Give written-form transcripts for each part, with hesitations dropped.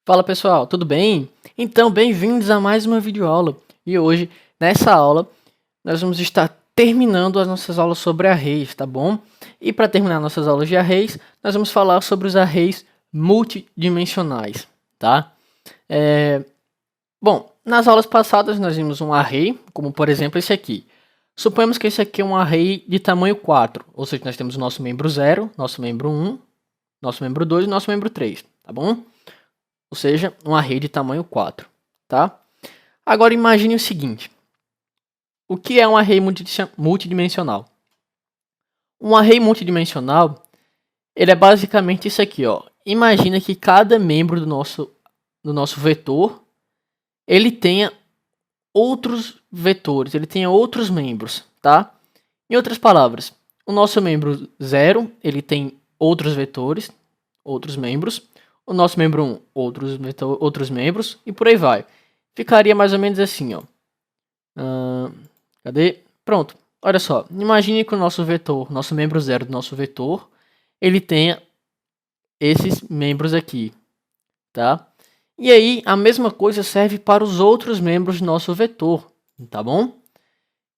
Fala pessoal, tudo bem? Então, bem-vindos a mais uma videoaula. E hoje, nessa aula, nós vamos estar terminando as nossas aulas sobre arrays, tá bom? E para terminar nossas aulas de arrays, nós vamos falar sobre os arrays multidimensionais, tá? Bom, nas aulas passadas nós vimos um array, como por exemplo esse aqui. Suponhamos que esse aqui é um array de tamanho 4, ou seja, nós temos o nosso membro 0, nosso membro 1, nosso membro 2 e nosso membro 3, tá bom? Ou seja, um array de tamanho 4, tá? Agora imagine o seguinte, o que é um array multidimensional? Um array multidimensional, ele é basicamente isso aqui, ó. Imagina que cada membro do nosso vetor, ele tenha outros vetores, ele tenha outros membros, tá? Em outras palavras, o nosso membro 0, ele tem outros vetores, outros membros. O nosso membro 1, outros membros, e por aí vai. Ficaria mais ou menos assim, ó. Cadê? Pronto. Olha só. Imagine que o nosso vetor, nosso membro 0 do nosso vetor, ele tenha esses membros aqui, tá? E aí, a mesma coisa serve para os outros membros do nosso vetor, tá bom?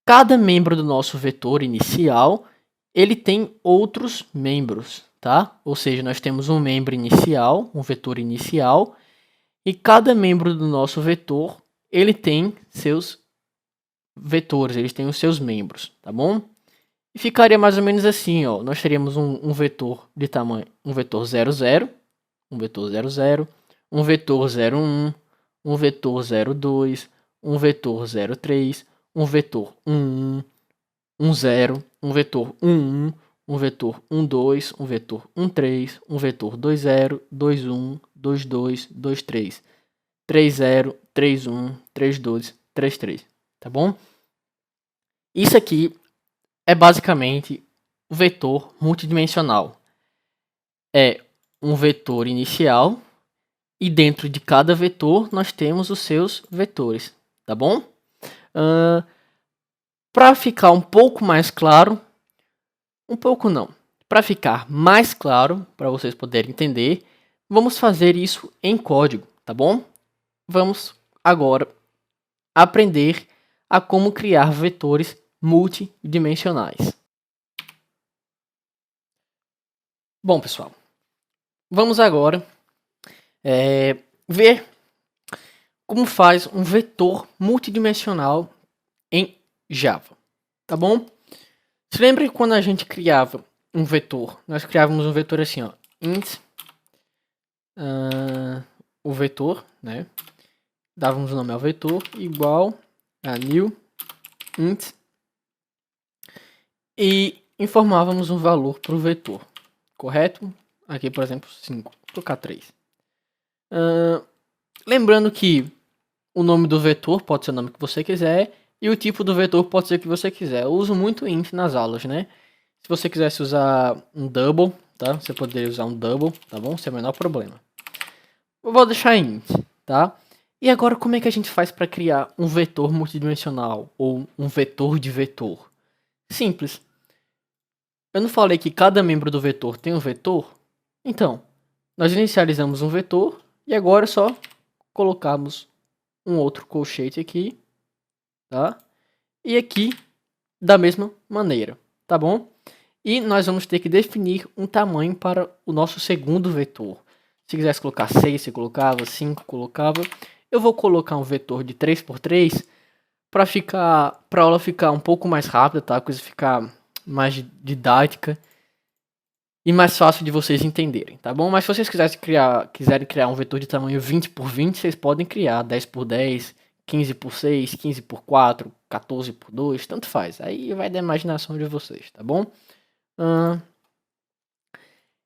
Cada membro do nosso vetor inicial, ele tem outros membros, tá? Ou seja, nós temos um membro inicial, um vetor inicial, e cada membro do nosso vetor, ele tem seus vetores, eles têm os seus membros, tá bom? E ficaria mais ou menos assim, ó. Nós teríamos um vetor de tamanho, um vetor 0, 0, um vetor 0, 0, um vetor 0, 1, um vetor 0, 2, um vetor 0, 3, um vetor 1, 1, um 0, um vetor 1, 1, um vetor 1, 2, um vetor 1, 3, um vetor 2, 0, 2, 1, 2, 2, 2, 3, 3, 0, 3, 1, 3, 2, 3, 3, tá bom? Isso aqui é basicamente o vetor multidimensional. É um vetor inicial e dentro de cada vetor nós temos os seus vetores, tá bom? Para ficar um pouco mais claro, para ficar mais claro, para vocês poderem entender, vamos fazer isso em código, tá bom? Vamos agora aprender a como criar vetores multidimensionais. Bom, pessoal, vamos agora ver como faz um vetor multidimensional em Java, tá bom? Se lembra que quando a gente criava um vetor, nós criávamos um vetor assim, ó, int o vetor, né? Dávamos o nome ao vetor igual a new int e informávamos um valor para o vetor, correto? Aqui, por exemplo, 5, vou colocar 3. Lembrando que o nome do vetor pode ser o nome que você quiser e o tipo do vetor pode ser o que você quiser. Eu uso muito int nas aulas, né? Se você quisesse usar um double, tá? Você poderia usar um double, tá bom? Sem o menor problema. Eu vou deixar int, tá? E agora como é que a gente faz para criar um vetor multidimensional ou um vetor de vetor? Simples. Eu não falei que cada membro do vetor tem um vetor? Então, nós inicializamos um vetor e agora é só colocarmos um outro colchete aqui, tá? E aqui da mesma maneira, tá bom? E nós vamos ter que definir um tamanho para o nosso segundo vetor. Se quisesse colocar 6, você colocava, 5, colocava. Eu vou colocar um vetor de 3×3 para a aula ficar um pouco mais rápida, tá? A coisa ficar mais didática e mais fácil de vocês entenderem, tá bom? Mas se vocês quiserem criar um vetor de tamanho 20×20, vocês podem criar 10×10, 15×6, 15×4, 14×2, tanto faz. Aí vai da imaginação de vocês, tá bom?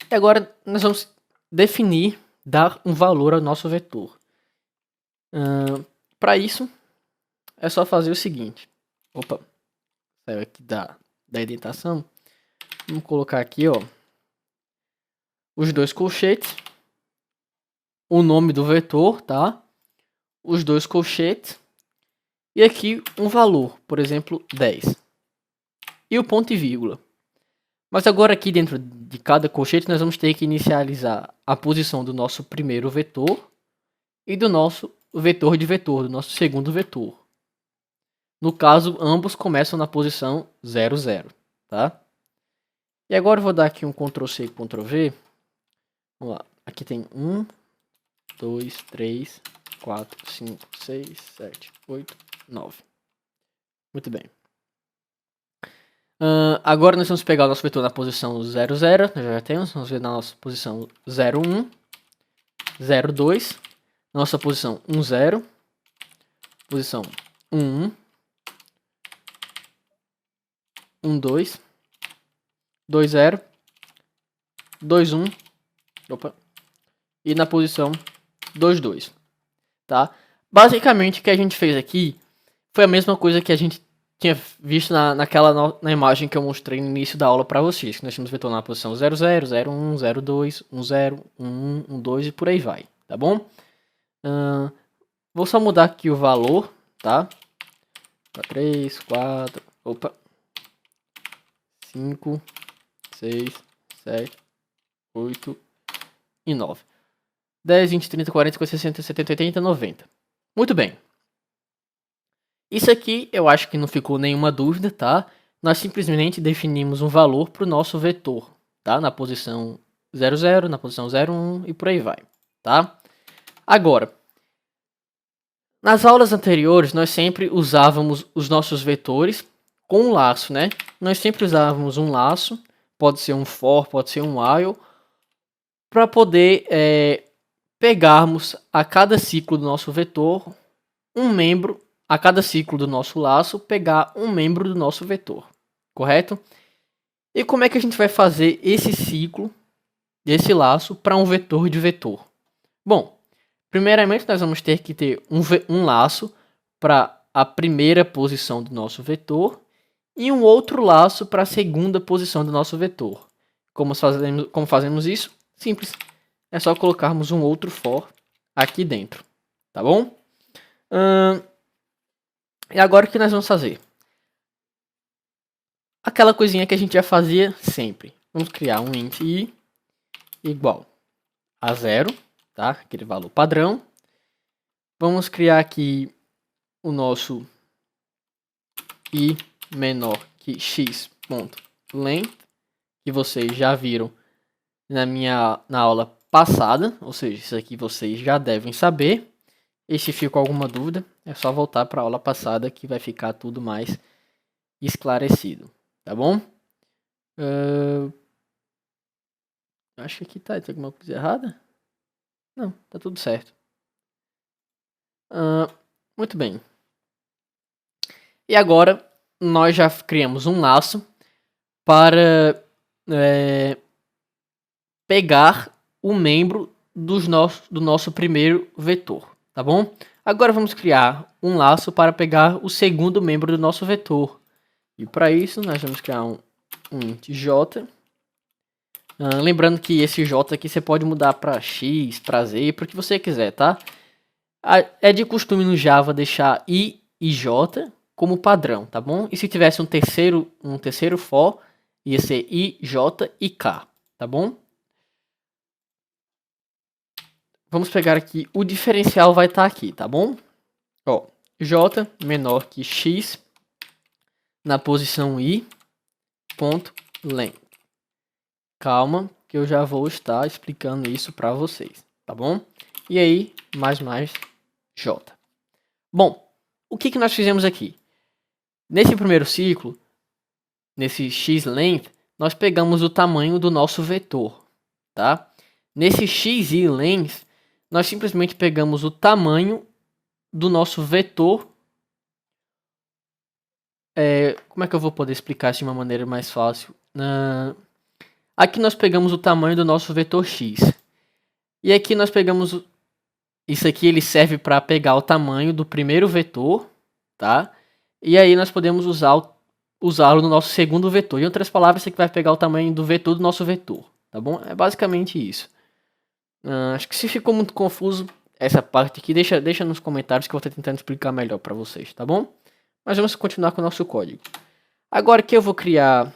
E agora nós vamos definir, dar um valor ao nosso vetor. Para isso, é só fazer o seguinte. Opa, saiu aqui da indentação. Vamos colocar aqui, ó, os dois colchetes, o nome do vetor, tá? Os dois colchetes e aqui um valor, por exemplo, 10. E o ponto e vírgula. Mas agora aqui dentro de cada colchete nós vamos ter que inicializar a posição do nosso primeiro vetor e do nosso vetor de vetor, do nosso segundo vetor. No caso, ambos começam na posição 0, 0, tá? E agora eu vou dar aqui um Ctrl C e Ctrl V. Vamos lá. Aqui tem 1, 2, 3, 4, 5, 6, 7, 8, 9. Muito bem. Agora nós vamos pegar o nosso vetor na posição 0, 0. Nós já temos. Vamos ver na nossa posição 0, 1, 0, 2. Nossa posição 1, 0. Posição 1, 1. 1, 2. 2, 0. 2, 1. Opa. E na posição 2, 2. Tá? Basicamente o que a gente fez aqui foi a mesma coisa que a gente tinha visto na imagem que eu mostrei no início da aula para vocês. Que nós tínhamos vetor na posição 0, 0, 0, 1, 0, 2, 1, 0, 1, 1, 1, 2 e por aí vai. Tá bom? Vou só mudar aqui o valor, tá? 3, 4, opa. 5, 6, 7, 8 e 9. 10, 20, 30, 40, 50, 60, 70, 80, 90. Muito bem. Isso aqui eu acho que não ficou nenhuma dúvida, tá? Nós simplesmente definimos um valor para o nosso vetor, tá? Na posição 0, 0, na posição 0, 1 e por aí vai, tá? Agora, nas aulas anteriores nós sempre usávamos os nossos vetores com um laço, né? Nós sempre usávamos um laço, pode ser um for, pode ser um while, para poder pegarmos a cada ciclo do nosso vetor um membro, a cada ciclo do nosso laço, pegar um membro do nosso vetor, correto? E como é que a gente vai fazer esse ciclo, desse laço, para um vetor de vetor? Bom, primeiramente nós vamos ter que ter um laço para a primeira posição do nosso vetor e um outro laço para a segunda posição do nosso vetor. Como fazemos isso? Simples. É só colocarmos um outro for aqui dentro, tá bom? E agora o que nós vamos fazer? Aquela coisinha que a gente já fazia sempre. Vamos criar um int i igual a 0, tá? Aquele valor padrão. Vamos criar aqui o nosso i menor que x.length, que vocês já viram na aula passada, ou seja, isso aqui vocês já devem saber. E se ficou alguma dúvida, é só voltar para a aula passada que vai ficar tudo mais esclarecido, tá bom? Acho que aqui tem alguma coisa errada? Não, tá tudo certo. Muito bem. E agora nós já criamos um laço para pegar o membro do nosso primeiro vetor, tá bom? Agora vamos criar um laço para pegar o segundo membro do nosso vetor. E para isso nós vamos criar um int j. Lembrando que esse j aqui você pode mudar para x, para z, para o que você quiser, tá? É de costume no Java deixar i e j como padrão, tá bom? E se tivesse um terceiro for, ia ser i, j e k, tá bom? Vamos pegar aqui, o diferencial vai estar aqui, tá bom? Ó, j menor que x na posição i, ponto length. Calma, que eu já vou estar explicando isso para vocês, tá bom? E aí, mais j. Bom, o que nós fizemos aqui? Nesse primeiro ciclo, nesse x_length, nós pegamos o tamanho do nosso vetor, tá? Nesse x_length, nós simplesmente pegamos o tamanho do nosso vetor. Como é que eu vou poder explicar isso de uma maneira mais fácil? Aqui nós pegamos o tamanho do nosso vetor x. E aqui nós pegamos... Isso aqui ele serve para pegar o tamanho do primeiro vetor, tá? E aí nós podemos usá-lo no nosso segundo vetor. Em outras palavras, isso aqui vai pegar o tamanho do vetor do nosso vetor, tá bom? É basicamente isso. Acho que se ficou muito confuso essa parte aqui, deixa nos comentários que eu vou estar tentando explicar melhor para vocês, tá bom? Mas vamos continuar com o nosso código. Agora que eu vou criar...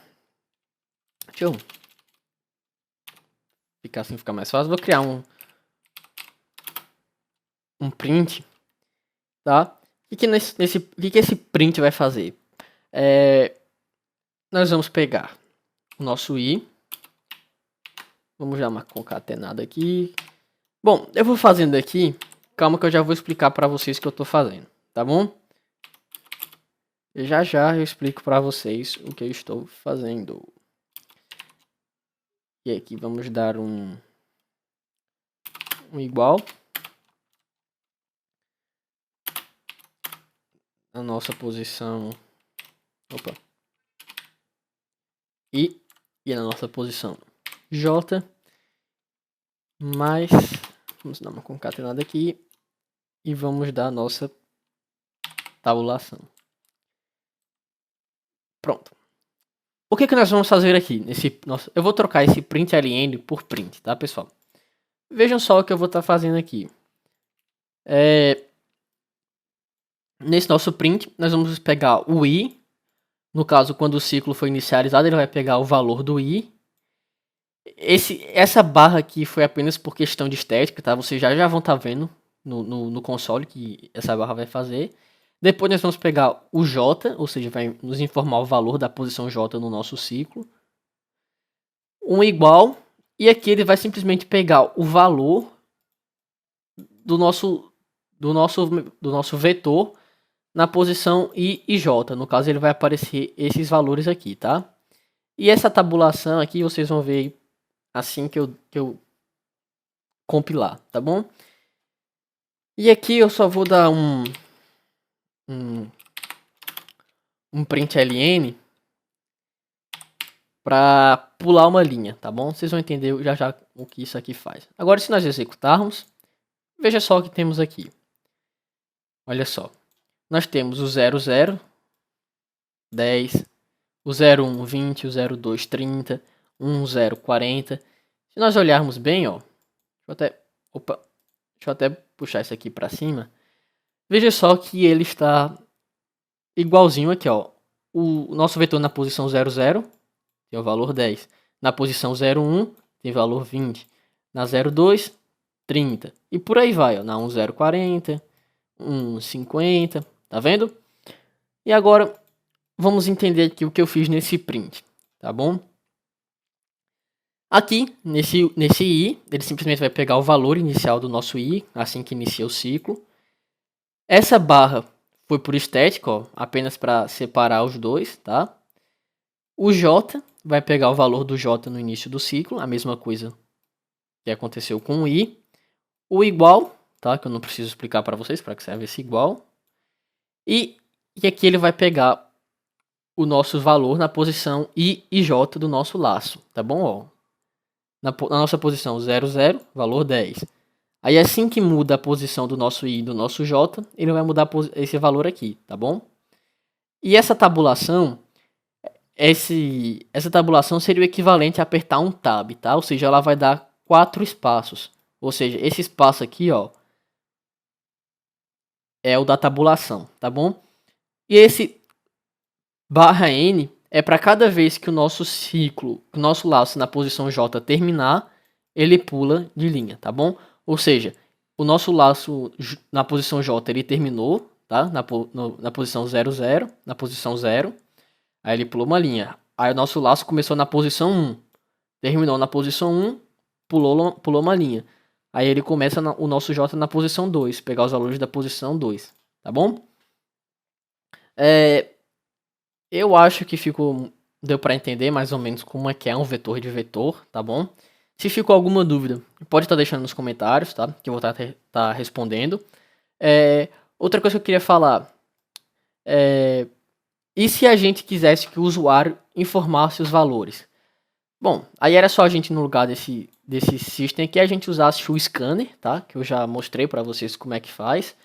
Deixa eu ficar assim, ficar mais fácil. Vou criar um um print, tá? O que esse print vai fazer? Nós vamos pegar o nosso i. Vamos já uma concatenada aqui. Bom, eu vou fazendo aqui. Calma que eu já vou explicar para vocês o que eu tô fazendo, tá bom? Já já eu explico para vocês o que eu estou fazendo. E aqui vamos dar um igual. A nossa posição. Opa. E na nossa posição J. Mais. Vamos dar uma concatenada aqui. E vamos dar a nossa tabulação. Pronto. O que nós vamos fazer aqui? Eu vou trocar esse print ln por print, tá, pessoal? Vejam só o que eu vou estar fazendo aqui. Nesse nosso print, nós vamos pegar o i. No caso, quando o ciclo foi inicializado, ele vai pegar o valor do i. Essa barra aqui foi apenas por questão de estética, tá? Vocês já vão estar vendo no console que essa barra vai fazer. Depois nós vamos pegar o j, ou seja, vai nos informar o valor da posição j no nosso ciclo. Um igual, e aqui ele vai simplesmente pegar o valor do nosso vetor na posição i e j. No caso, ele vai aparecer esses valores aqui, tá? E essa tabulação aqui vocês vão ver assim que eu compilar, tá bom? E aqui eu só vou dar um print ln para pular uma linha, tá bom? Vocês vão entender já o que isso aqui faz. Agora, se nós executarmos, veja só o que temos aqui. Olha só. Nós temos o 00, 10, o 01, 20, o 02, 30, 10, 40. Se nós olharmos bem, ó, deixa eu até puxar isso aqui para cima. Veja só que ele está igualzinho aqui, ó. O nosso vetor na posição 00 tem o valor 10. Na posição 01 tem o valor 20. Na 02, 30. E por aí vai, ó. Na 1040, 150. Tá vendo? E agora vamos entender aqui o que eu fiz nesse print, tá bom? Aqui, nesse i, ele simplesmente vai pegar o valor inicial do nosso i, assim que inicia o ciclo. Essa barra foi por estética, ó, apenas para separar os dois, tá? O j vai pegar o valor do j no início do ciclo, a mesma coisa que aconteceu com o i. O igual, tá? Que eu não preciso explicar para vocês para que serve esse igual. E aqui ele vai pegar o nosso valor na posição i e j do nosso laço, tá bom? Ó, na nossa posição 00, valor 10. Aí assim que muda a posição do nosso i e do nosso j, ele vai mudar esse valor aqui, tá bom? E essa tabulação, essa tabulação seria o equivalente a apertar um tab, tá? Ou seja, ela vai dar 4 espaços. Ou seja, esse espaço aqui, ó, é o da tabulação, tá bom? E esse barra n é para cada vez que o nosso ciclo, o nosso laço na posição j terminar, ele pula de linha, tá bom? Ou seja, o nosso laço na posição j ele terminou, tá? Na posição 00, na posição 0. Aí ele pulou uma linha. Aí o nosso laço começou na posição 1. Terminou na posição 1, pulou uma linha. Aí ele começa o nosso j na posição 2, pegar os valores da posição 2, tá bom? Eu acho que deu para entender mais ou menos como é que é um vetor de vetor, tá bom? Se ficou alguma dúvida, pode estar deixando nos comentários, tá? Que eu vou estar respondendo. Outra coisa que eu queria falar e se a gente quisesse que o usuário informasse os valores? Bom, aí era só a gente, no lugar desse system aqui, a gente usasse o scanner, tá? Que eu já mostrei para vocês como é que faz.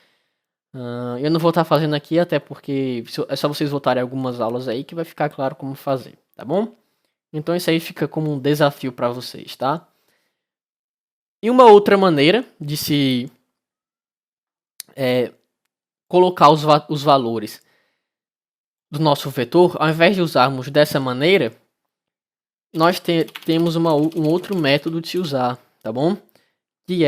Eu não vou estar fazendo aqui, até porque é só vocês voltarem algumas aulas aí que vai ficar claro como fazer, tá bom? Então isso aí fica como um desafio para vocês, tá? E uma outra maneira de se colocar os valores do nosso vetor, ao invés de usarmos dessa maneira, nós temos um outro método de se usar, tá bom? Que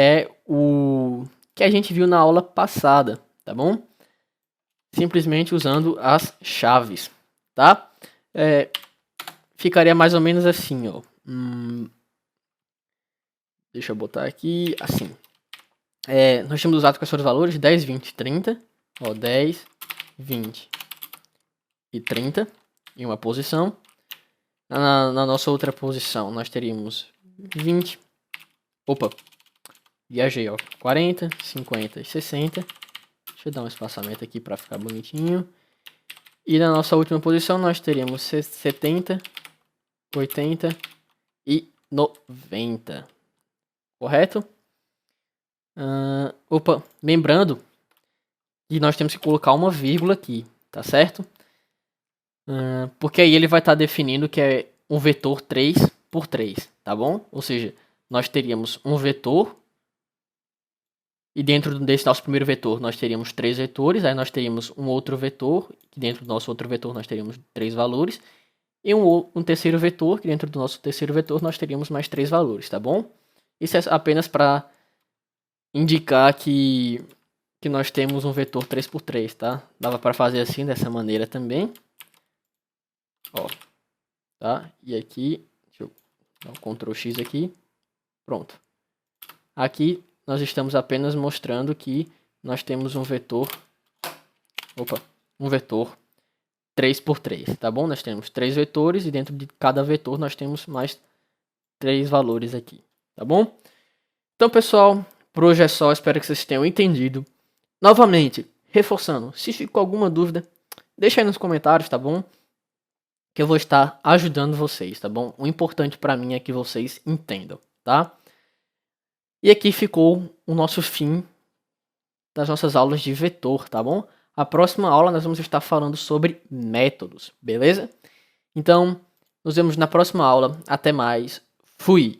que a gente viu na aula passada, tá bom? Simplesmente usando as chaves, tá? Ficaria mais ou menos assim, ó. Deixa eu botar aqui, assim. Nós temos usado quais foram os valores? 10, 20, 30. Ó, 10, 20 e 30 em uma posição. Na nossa outra posição, nós teríamos 20. Opa, viajei, ó. 40, 50 e 60. Deixa eu dar um espaçamento aqui para ficar bonitinho. E na nossa última posição, nós teríamos 70, 80 e 90. Correto? Lembrando que nós temos que colocar uma vírgula aqui, tá certo? Porque aí ele vai estar definindo que é um vetor 3 por 3, tá bom? Ou seja, nós teríamos um vetor e dentro desse nosso primeiro vetor nós teríamos 3 vetores, aí nós teríamos um outro vetor, que dentro do nosso outro vetor nós teríamos 3 valores, e um terceiro vetor, que dentro do nosso terceiro vetor nós teríamos mais 3 valores, tá bom? Isso é apenas para indicar que nós temos um vetor 3 por 3, tá? Dava para fazer assim, dessa maneira também. Ó, tá? E aqui, deixa eu dar um Ctrl X aqui. Pronto. Aqui nós estamos apenas mostrando que nós temos um vetor 3 por 3, tá bom? Nós temos 3 vetores e dentro de cada vetor nós temos mais 3 valores aqui, tá bom? Então, pessoal, por hoje é só, espero que vocês tenham entendido. Novamente, reforçando, se ficou alguma dúvida, deixa aí nos comentários, tá bom? Que eu vou estar ajudando vocês, tá bom? O importante para mim é que vocês entendam, tá? E aqui ficou o nosso fim das nossas aulas de vetor, tá bom? A próxima aula nós vamos estar falando sobre métodos, beleza? Então, nos vemos na próxima aula. Até mais. Fui!